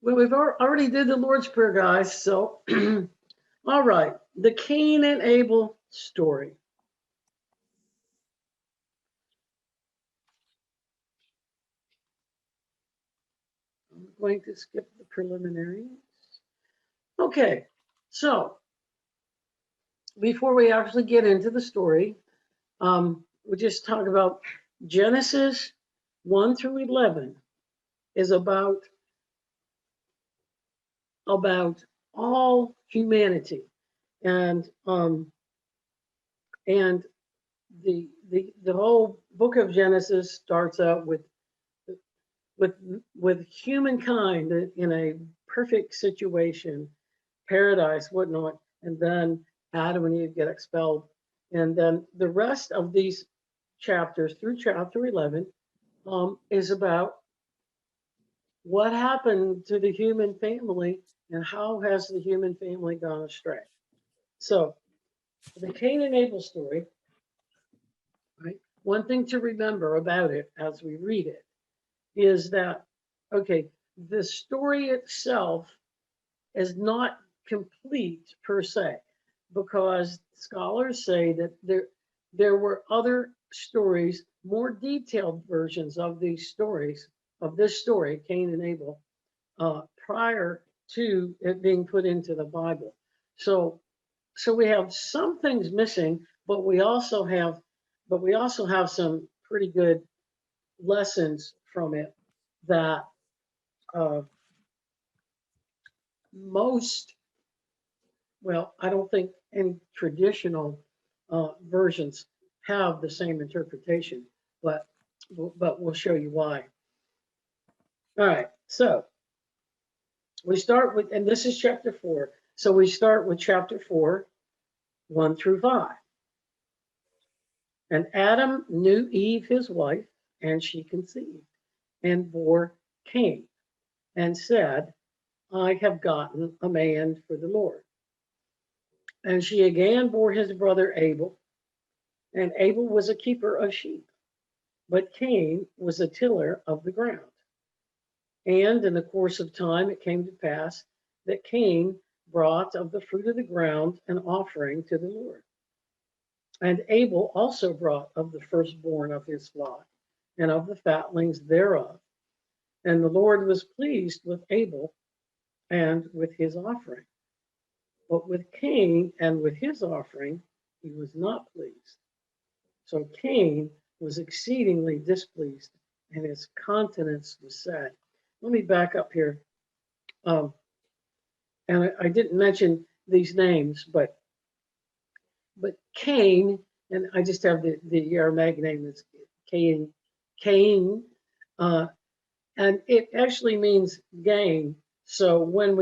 Well, we've already did the Lord's Prayer, guys. So, all right, the Cain and Abel story. I'm going to skip the preliminaries. Okay, so before we actually get into the story, we just talk about Genesis 1 through 11 is about all humanity, and and the whole book of Genesis starts out with with humankind in a perfect situation, paradise, whatnot, and then Adam and Eve get expelled, and then the rest of these chapters through chapter 11 is about what happened to the human family and how has the human family gone astray. So the Cain and Abel story, right? One thing to remember about it as we read it is that, okay, the story itself is not complete per se, because scholars say that there were other stories, more detailed versions of these stories, of this story, Cain and Abel, prior to it being put into the Bible. So we have some things missing, but we also have some pretty good lessons from it that uh, most, well, I don't think any traditional versions have the same interpretation, but we'll show you why. All right, so we start with, and this is chapter 4. So we start with chapter 4, 1 through 5. And Adam knew Eve, his wife, and she conceived and bore Cain and said, I have gotten a man for the Lord. And she again bore his brother Abel, and Abel was a keeper of sheep, but Cain was a tiller of the ground. And in the course of time it came to pass that Cain brought of the fruit of the ground an offering to the Lord. And Abel also brought of the firstborn of his flock and of the fatlings thereof. And the Lord was pleased with Abel and with his offering. But with Cain and with his offering, he was not pleased. So Cain was exceedingly displeased, and his countenance was sad. Let me back up here. Um, and I didn't mention these names, but Cain, and I just have the Aramaic name is Cain, Cain, uh, and it actually means gain. So um, when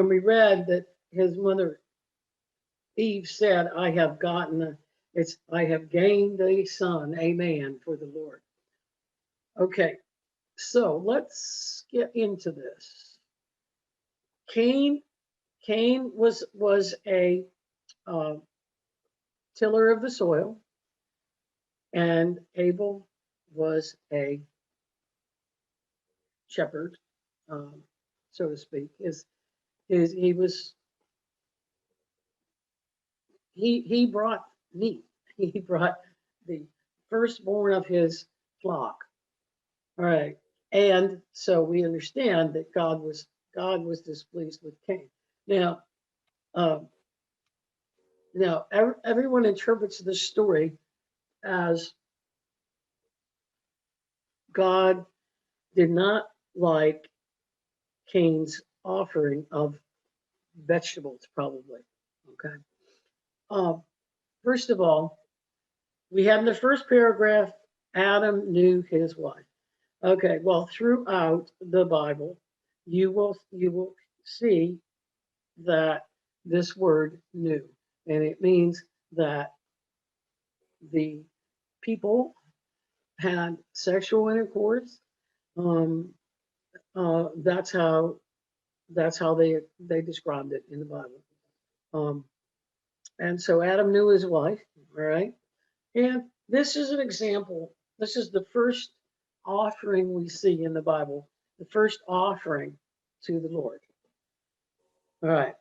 we read that his mother Eve said, I have gained a son, a man for the Lord. Okay, so let's get into this. Cain was a uh, tiller of the soil, and Abel was a shepherd, um, so to speak. He was he brought meat. He brought the firstborn of his flock. All right, and so we understand that God was displeased with Cain. Now, um, everyone interprets this story as God did not like Cain's offering of vegetables, probably. Okay. Um, First of all, we have in the first paragraph, Adam knew his wife. Okay, well, throughout the Bible, you will see that this word knew, and it means that the people had sexual intercourse. Um, that's how they described it in the Bible. Um, and so Adam knew his wife, all right? And this is an example. This is the first offering we see in the Bible, the first offering to the Lord. All right.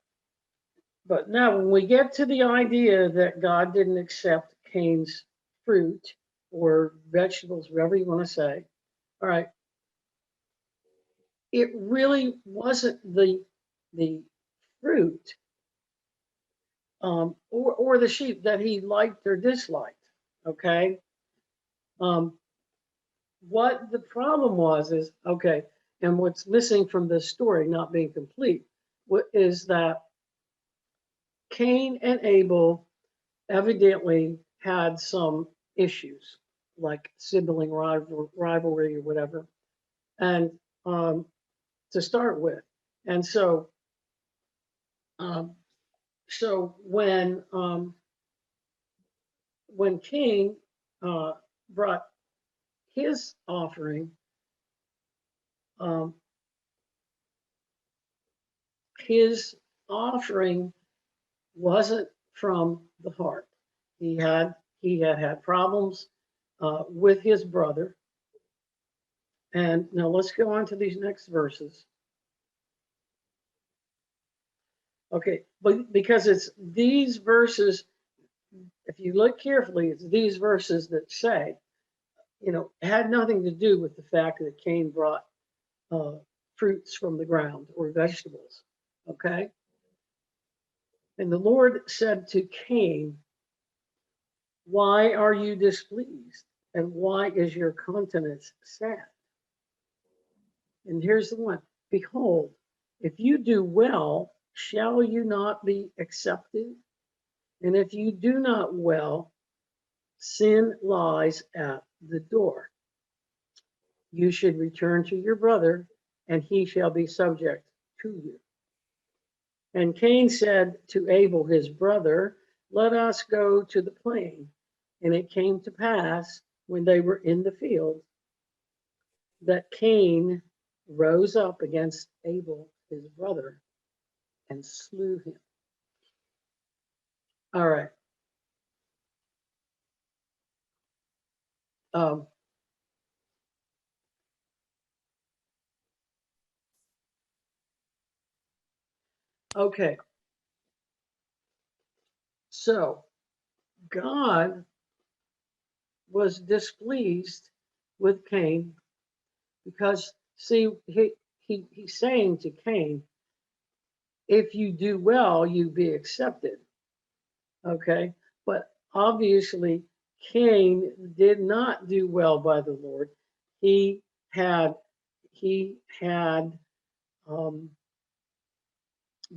But now, when we get to the idea that God didn't accept Cain's fruit or vegetables, whatever you want to say, all right, it really wasn't the fruit or the sheep that he liked or disliked. Okay, what the problem was is okay, and what's missing from this story not being complete is that Cain and Abel evidently had some issues, like sibling rivalry or whatever, and to start with, and um, so when Cain brought his offering, um, his offering wasn't from the heart. He had problems with his brother. And now let's go on to these next verses. Okay, but because it's these verses, if you look carefully, it's these verses that say, it had nothing to do with the fact that Cain brought uh, fruits from the ground or vegetables. Okay, and the Lord said to Cain, "Why are you displeased? And why is your countenance sad?" And here's the one: "Behold, if you do well, shall you not be accepted? And if you do not well, sin lies at the door. You should return to your brother, and he shall be subject to you." And Cain said to Abel his brother, "Let us go to the plain." And it came to pass, when they were in the field, that Cain rose up against Abel his brother and slew him. All right. Um, okay. So God was displeased with Cain because, see, he's saying to Cain, if you do well, you be accepted. Okay. But obviously, Cain did not do well by the Lord. He had he had um,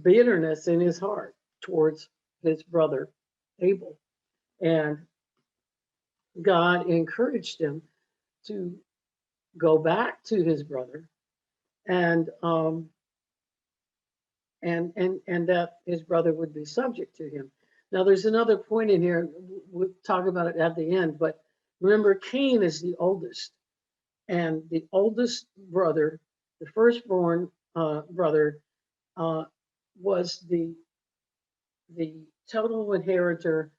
bitterness in his heart towards his brother Abel, and God encouraged him to go back to his brother and and that his brother would be subject to him. Now, there's another point in here. We'll talk about it at the end, but remember, Cain is the oldest, and the oldest brother, the firstborn brother, uh, was the total inheritor,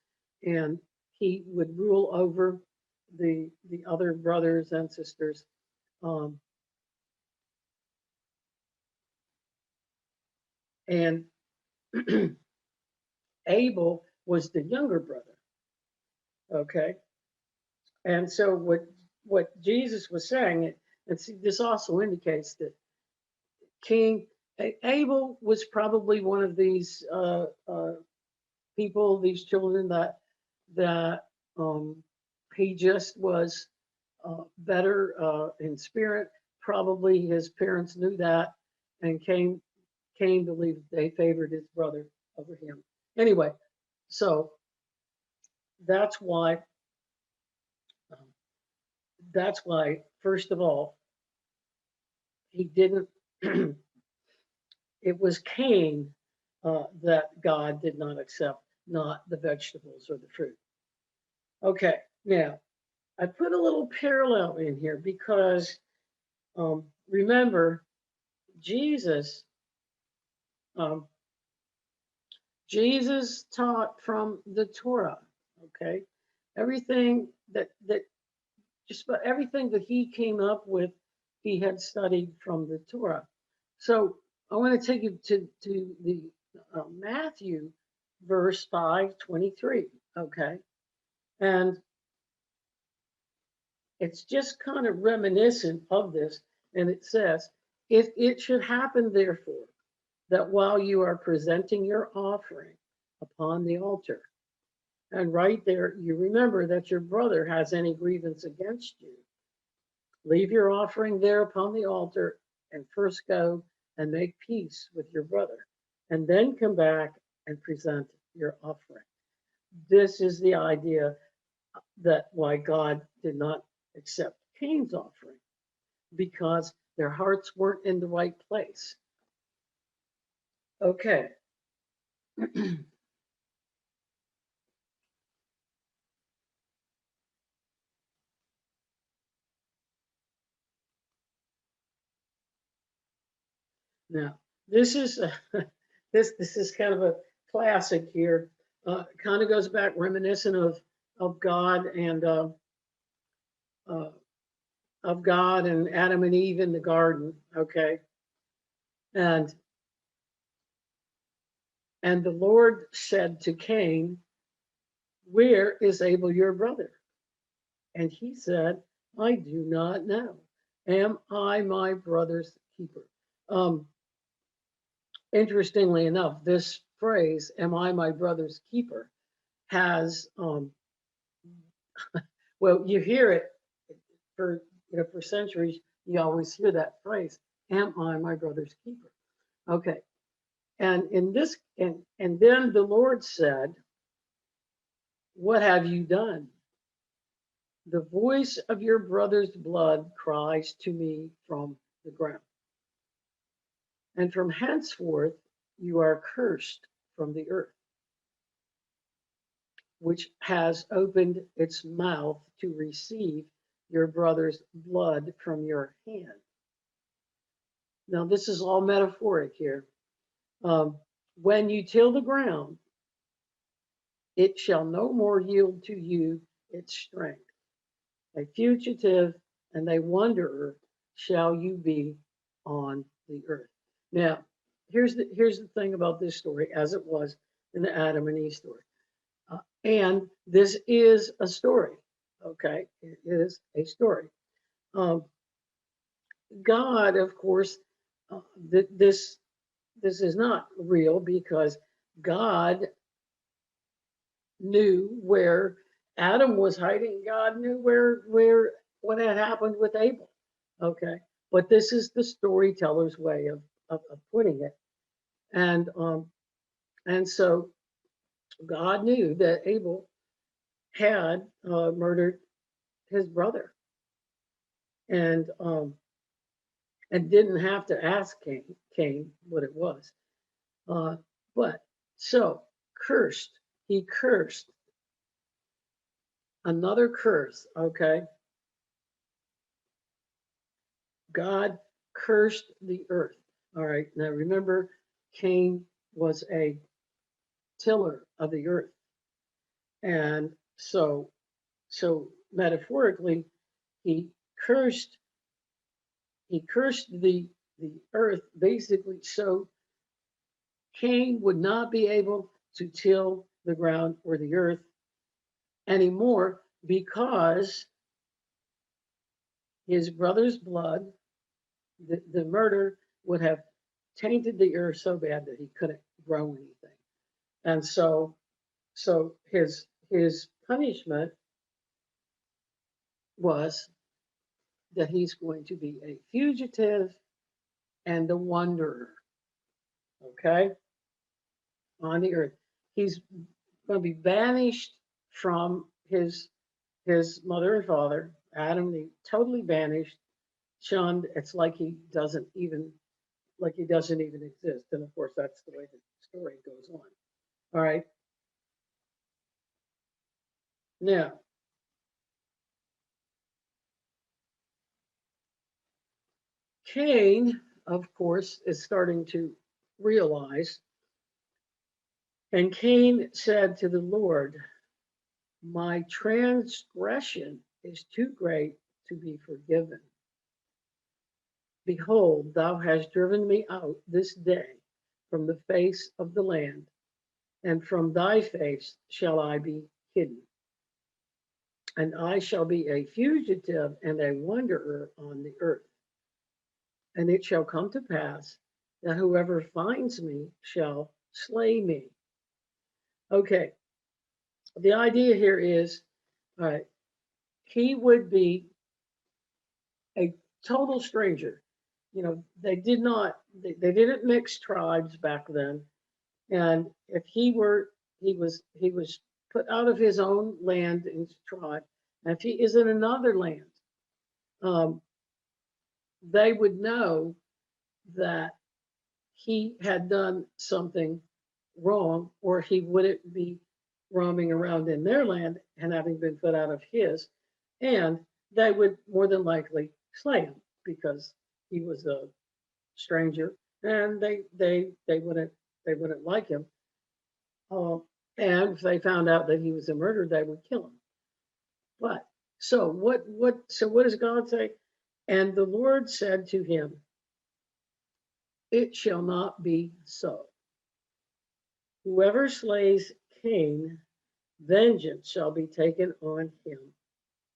and he would rule over the other brothers and sisters. Um, and Abel was the younger brother. Okay, and so what Jesus was saying, and see, this also indicates that King Abel was probably one of these people, these children that he just was better in spirit. Probably his parents knew that, and Cain believed they favored his brother over him. Anyway, so that's why um, that's why first of all he didn't. It was Cain that God did not accept, not the vegetables or the fruit. Okay, now I put a little parallel in here because remember, Jesus um, Jesus taught from the Torah. Okay, everything that just about everything that he came up with, he had studied from the Torah. So I want to take you to the Matthew verse 5:23. Okay. And it's just kind of reminiscent of this. And it says, if it should happen, therefore, that while you are presenting your offering upon the altar, and right there, you remember that your brother has any grievance against you, leave your offering there upon the altar and first go and make peace with your brother, and then come back and present your offering. This is the idea that why God did not accept Cain's offering, because their hearts weren't in the right place. Okay. Now, this is this is kind of a classic here. Kind of goes back reminiscent of God and uh, of God and Adam and Eve in the garden. Okay, and the Lord said to Cain, "Where is Abel your brother?" And he said, "I do not know. Am I my brother's keeper?" Um, Interestingly enough, this phrase, "Am I my brother's keeper?" has well, you hear it for for centuries. You always hear that phrase, "Am I my brother's keeper?" Okay, and in this, and then the Lord said, "What have you done? The voice of your brother's blood cries to me from the ground, and from henceforth you are cursed from the earth, which has opened its mouth to receive your brother's blood from your hand." Now, this is all metaphoric here. When you till the ground, it shall no more yield to you its strength. A fugitive and a wanderer shall you be on the earth. Now, here's the thing about this story, as it was in the Adam and Eve story. And this is a story, okay? It is a story. Um, God, of course, this is not real, because God knew where Adam was hiding. God knew where what had happened with Abel. Okay, but this is the storyteller's way of putting it, and so God knew that Abel had murdered his brother, and didn't have to ask Cain what it was. Uh, but so cursed, he cursed, another curse. Okay, God cursed the earth. All right, now remember, Cain was a tiller of the earth, and so metaphorically, he cursed the earth, basically, so Cain would not be able to till the ground or the earth anymore, because his brother's blood, the murder, would have tainted the earth so bad that he couldn't grow anything. And so his punishment was that he's going to be a fugitive and a wanderer, okay, on the earth. He's going to be banished from his mother and father, Adam. He totally banished, shunned. It's like he doesn't even exist. And of course, that's the way the story goes on. All right. Now, Cain, of course, is starting to realize, and Cain said to the Lord, "My transgression is too great to be forgiven. Behold, thou hast driven me out this day from the face of the land, and from thy face shall I be hidden. And I shall be a fugitive and a wanderer on the earth. And it shall come to pass that whoever finds me shall slay me. Okay, the idea here is, all right, he would be a total stranger. You know, they didn't mix tribes back then. And if he was put out of his own land and tribe. And if he is in another land, um, they would know that he had done something wrong, or he wouldn't be roaming around in their land and having been put out of his. And they would more than likely slay him because he was a stranger, and they wouldn't like him. Um, and if they found out that he was a murderer, they would kill him. But so what does God say? And the Lord said to him, it shall not be so. Whoever slays Cain, vengeance shall be taken on him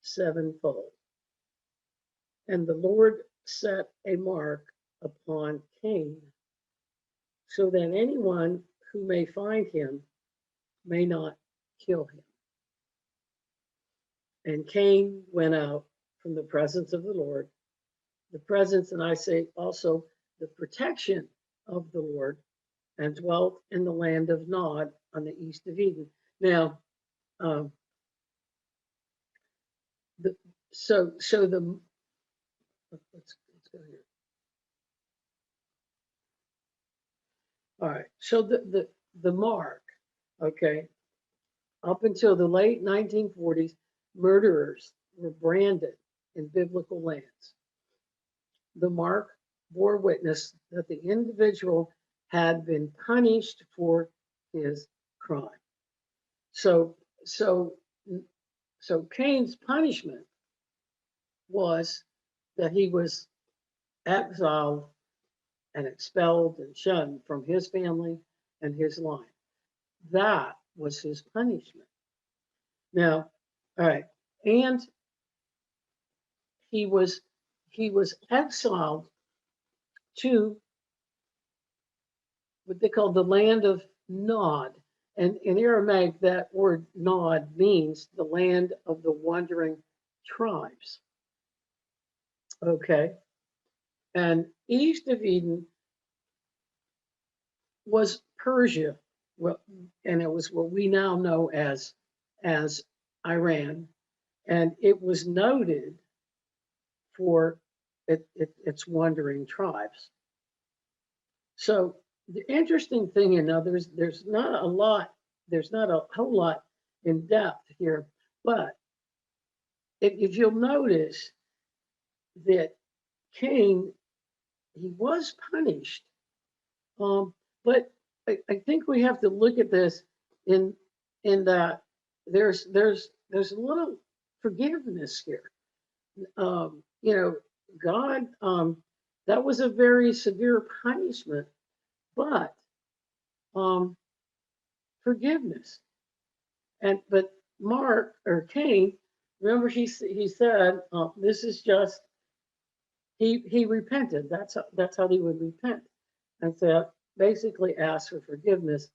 sevenfold. And the Lord set a mark upon Cain, so that anyone who may find him may not kill him. And Cain went out from the presence of the Lord, the presence, and I say also the protection of the Lord, and dwelt in the land of Nod on the east of Eden. Now, um, the, so the let's go here. All right, so the mark, okay, up until the late 1940s, murderers were branded in biblical lands. The mark bore witness that the individual had been punished for his crime. So, so, so Cain's punishment was that he was exiled and expelled and shunned from his family and his line. That was his punishment. Now, all right, and he was he was exiled to what they call the land of Nod. And in Aramaic, that word Nod means the land of the wandering tribes. Okay. And east of Eden was Persia, well, and it was what we now know as Iran. And it was noted for its wandering tribes. So the interesting thing, there's not a lot, there's not a whole lot in depth here, but if you'll notice that Cain, he was punished, but I think we have to look at this in that there's a little forgiveness here. You know, God, that was a very severe punishment, but forgiveness. But Mark or Cain, remember he said, this is just he repented. That's how he would repent, and so basically asked for forgiveness.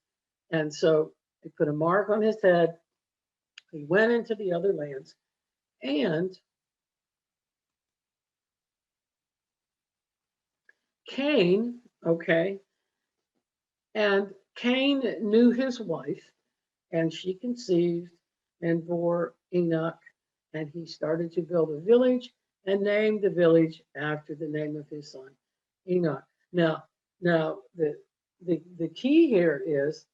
And so he put a mark on his head. He went into the other lands, and Cain, okay, and Cain knew his wife, and she conceived and bore Enoch, and he started to build a village and named the village after the name of his son, Enoch. Now the key here is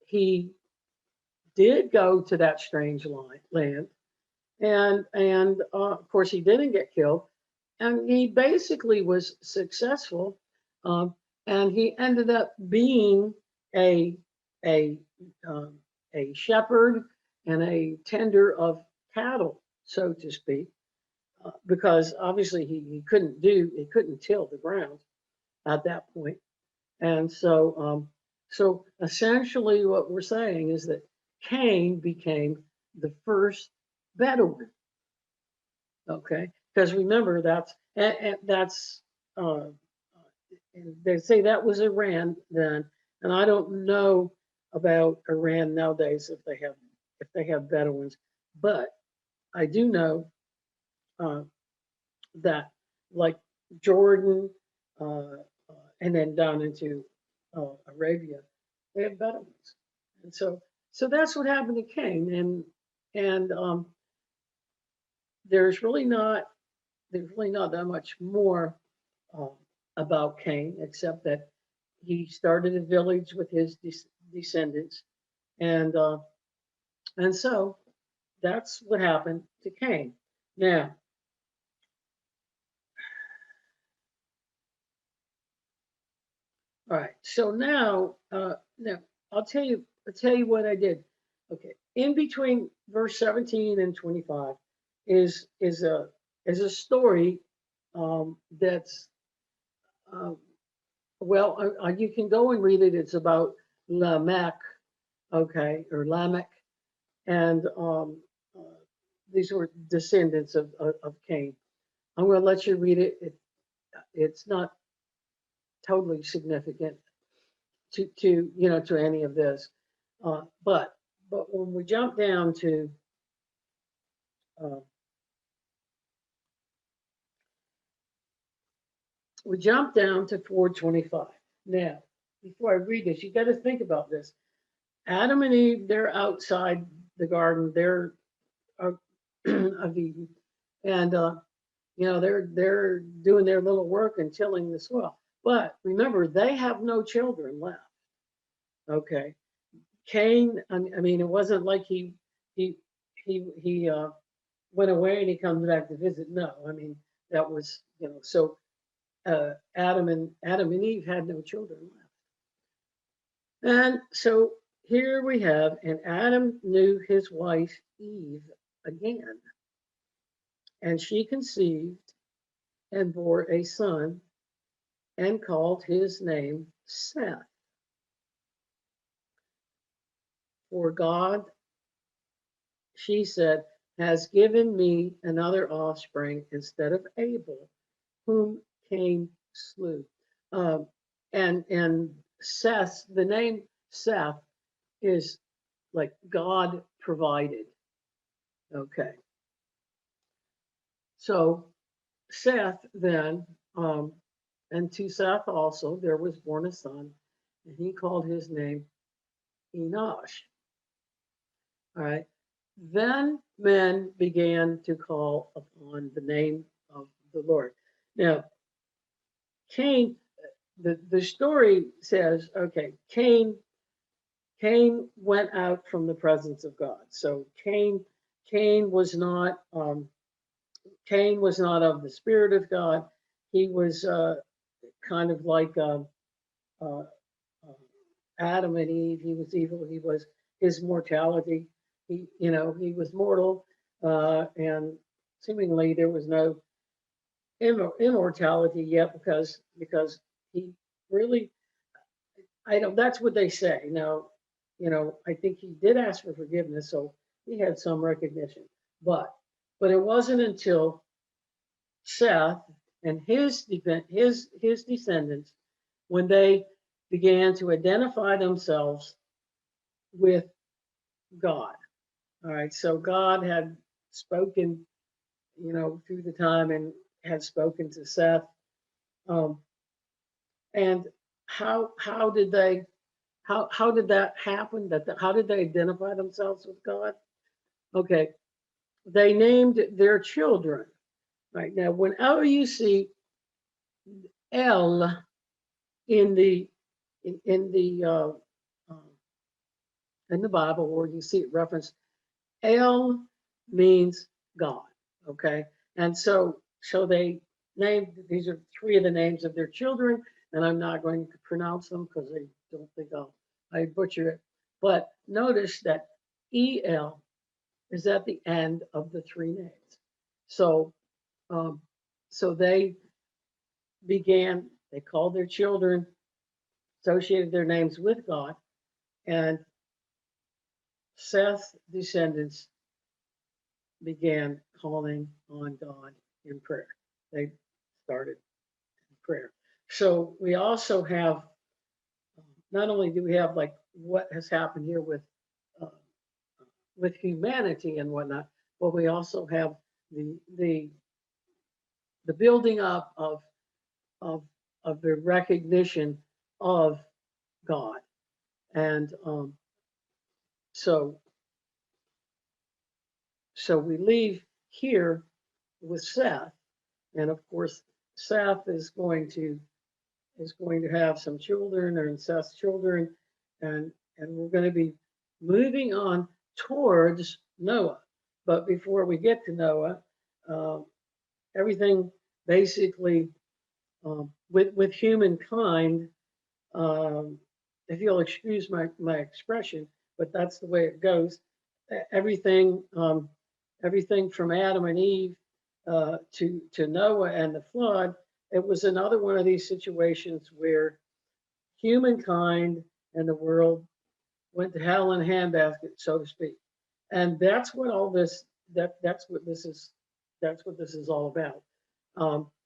he did go to that strange land, and of course he didn't get killed, and he basically was successful, and he ended up being a a um, a shepherd and a tender of cattle, so to speak, because obviously he couldn't till the ground at that point. And so essentially what we're saying is that Cain became the first Bedouin. Okay, because remember that's uh, and they say that was Iran then, and I don't know about Iran nowadays if they have Bedouins, but I do know uh, that like Jordan and then down into Arabia, they have Bedouins, and so that's what happened to Cain, and there's really not there's really not that much more um, about Cain except that he started a village with his descendants, and uh, and so that's what happened to Cain. Now, all right. So now I'll tell you what I did. Okay, in between verse 17 and 25 is is a is a story that's um, well, you can go and read it. It's about Lamech, okay, or Lamech, and uh, these were descendants of Cain. I'm going to let you read it. It's not totally significant to any of this, but when uh, we jump down to 425. Now, before I read this, you got to think about this. Adam and Eve, they're outside the garden. They're uh, of Eden, and they're doing their little work and tilling the soil. But remember, they have no children left. Okay, Cain. I mean, it wasn't like he he went away and he comes back to visit. No, I mean that was so. Adam and Eve had no children left, and so here we have, and Adam knew his wife Eve again, and she conceived and bore a son and called his name Seth. For God, she said, has given me another offspring instead of Abel, whom Cain slew. Um, and Seth, the name Seth is like God provided. Okay, so Seth then, and to Seth also there was born a son, and he called his name Enosh. All right. Then men began to call upon the name of the Lord. Now, Cain, the story says, okay, Cain went out from the presence of God. So Cain was not Cain was not of the spirit of God. He was kind of like uh, Adam and Eve. He was evil. He was his mortality. He was mortal, and seemingly there was no immortality yet because he really. I don't. That's what they say. Now, I think he did ask for forgiveness, so he had some recognition. But but it wasn't until Seth and his descendants when they began to identify themselves with God. All right, so God had spoken, through the time and had spoken to Seth. Um, and how did they how did that happen? How did they identify themselves with God? Okay, they named their children. Right now, whenever you see El in the in the uh, in the Bible, or you see it referenced, El means God. Okay, and so they named these are three of the names of their children, and I'm not going to pronounce them because I don't think I butcher it. But notice that El is at the end of the three names. So, um, so they called their children, associated their names with God, and Seth's descendants began calling on God in prayer. They started in prayer. So we also have, not only do we have like what has happened here uh, with humanity and whatnot, but we also have the the the building up of of the recognition of God. And so so we leave here with Seth, and of course Seth is going to have some children or Seth's children, and we're going to be moving on towards Noah. But before we get to Noah, uh, everything basically with humankind, um, if you'll excuse my expression, but that's the way it goes. Everything everything from Adam and Eve to Noah and the flood, it was another one of these situations where humankind and the world went to hell in a handbasket, so to speak. And that's what all this that's what this is all about.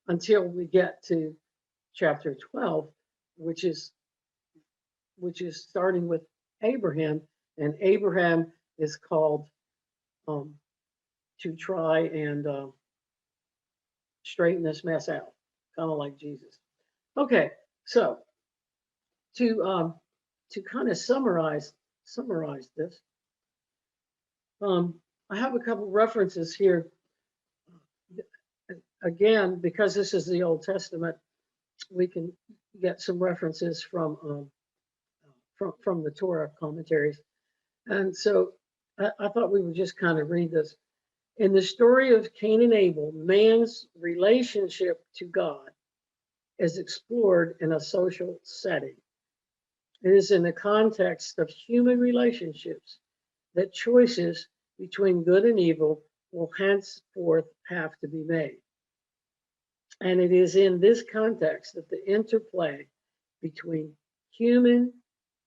Until we get to chapter 12, which is starting with Abraham, and Abraham is called um, to try and straighten this mess out, kind of like Jesus. Okay, so to um, to kind of summarize this, um, I have a couple references here. Again, because this is the Old Testament, we can get some references from the Torah commentaries. And so I thought we would just kind of read this. In the story of Cain and Abel, man's relationship to God is explored in a social setting. It is in the context of human relationships that choices between good and evil will henceforth have to be made. And it is in this context that the interplay between human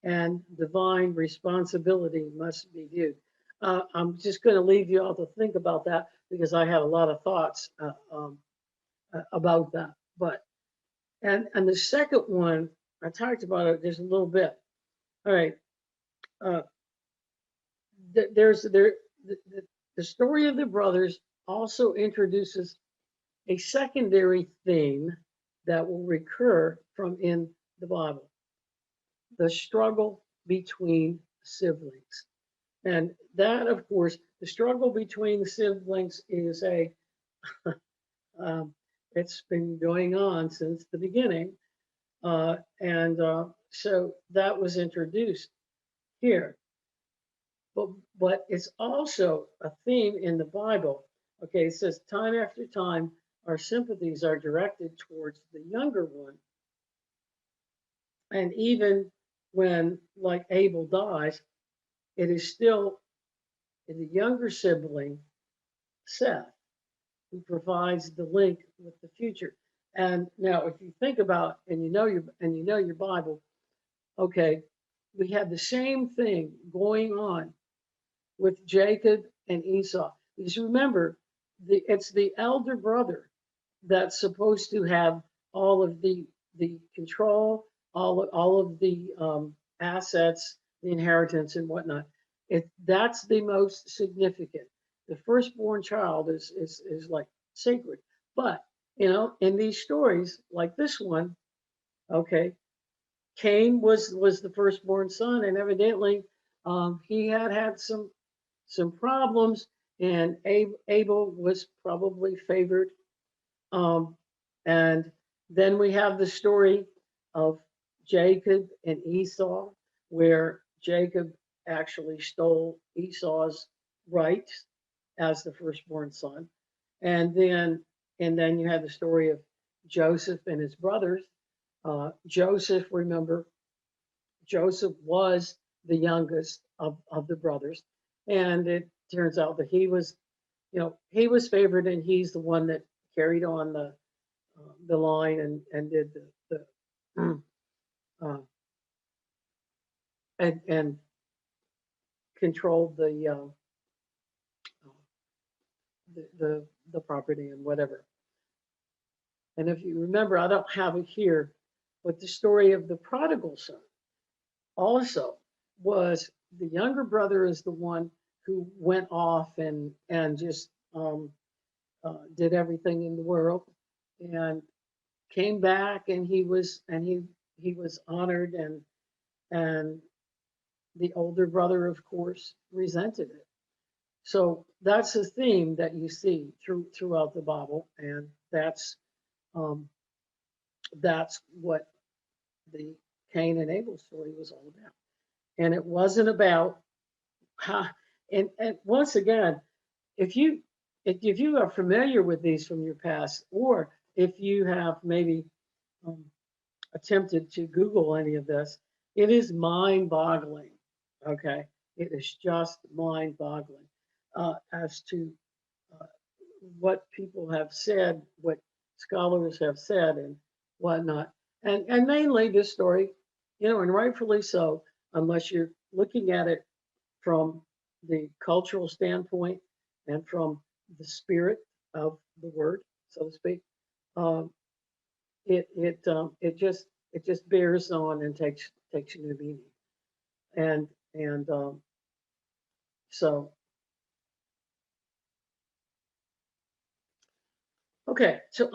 and divine responsibility must be viewed. I'm just going to leave you all to think about that because I had a lot of thoughts about that. But and the second one, I talked about it just a little bit. All right, uh, there's the story of the brothers also introduces a secondary theme that will recur from in the Bible: the struggle between siblings. And that, of course, the struggle between siblings is um, it's been going on since the beginning. And so that was introduced here. But, but it's also a theme in the Bible. Okay, it says, time after time, our sympathies are directed towards the younger one. And even when, like Abel dies, it is still the younger sibling, Seth, who provides the link with the future. And now, if you think about and you know your Bible, okay, we have the same thing going on with Jacob and Esau. Because remember, it's the elder brother that's supposed to have all of the control, all of the assets, the inheritance, and whatnot. That's the most significant. The firstborn child is like sacred. But in these stories, like this one, okay, Cain was the firstborn son, and evidently he had some problems, and Abel was probably favored. Um, and then we have the story of Jacob and Esau, where Jacob actually stole Esau's rights as the firstborn son. And then you have the story of Joseph and his brothers. Joseph, remember, Joseph was the youngest of the brothers. And it turns out that he was, he was favored, and he's the one that carried on the line and did the uh, and controlled the property and whatever. And if you remember, I don't have it here, but the story of the prodigal son also was the younger brother is the one who went off and just did everything in the world and came back, and he was honored, and the older brother, of course, resented it. So that's a theme that you see throughout the Bible, and um, that's what the Cain and Abel story was all about. And it wasn't about how. And once again, if you if you are familiar with these from your past, or if you have maybe um, attempted to Google any of this, it is mind-boggling. Okay, it is just mind-boggling as to uh, what people have said, what scholars have said, and whatnot. And mainly this story, and rightfully so, unless you're looking at it from the cultural standpoint and from the spirit of the word, so to speak. Um, it just bears on and takes new meaning. And so okay, so